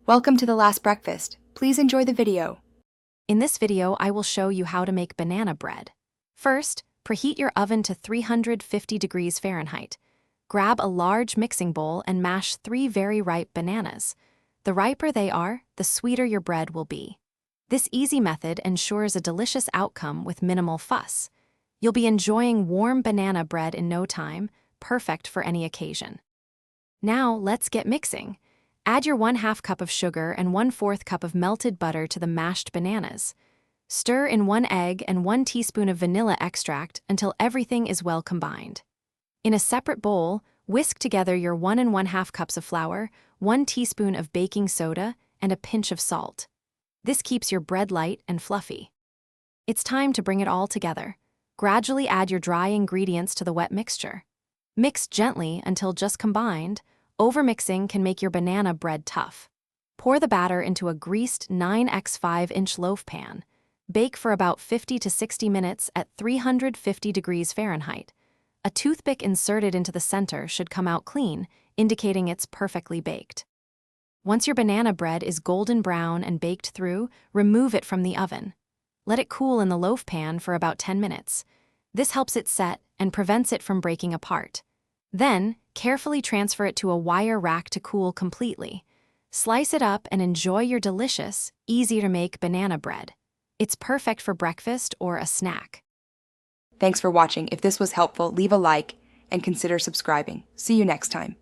Welcome to The Last Breakfast. Please enjoy the video. In this video, I will show you how to make banana bread. First, preheat your oven to 350 degrees Fahrenheit. Grab a large mixing bowl and mash 3 very ripe bananas. The riper they are, the sweeter your bread will be. This easy method ensures a delicious outcome with minimal fuss. You'll be enjoying warm banana bread in no time, perfect for any occasion. Now, let's get mixing. Add your 1/2 cup of sugar and 1/4 cup of melted butter to the mashed bananas. Stir in 1 egg and 1 teaspoon of vanilla extract until everything is well combined. In a separate bowl, whisk together your 1 1/2 cups of flour, 1 teaspoon of baking soda, and a pinch of salt. This keeps your bread light and fluffy. It's time to bring it all together. Gradually add your dry ingredients to the wet mixture. Mix gently until just combined. Overmixing can make your banana bread tough. Pour the batter into a greased 9x 5-inch loaf pan. Bake for about 50 to 60 minutes at 350 degrees Fahrenheit. A toothpick inserted into the center should come out clean, indicating it's perfectly baked. Once your banana bread is golden brown and baked through, remove it from the oven. Let it cool in the loaf pan for about 10 minutes. This helps it set and prevents it from breaking apart. Then, carefully transfer it to a wire rack to cool completely. Slice it up and enjoy your delicious, easy-to-make banana bread. It's perfect for breakfast or a snack. Thanks for watching. If this was helpful, leave a like and consider subscribing. See you next time.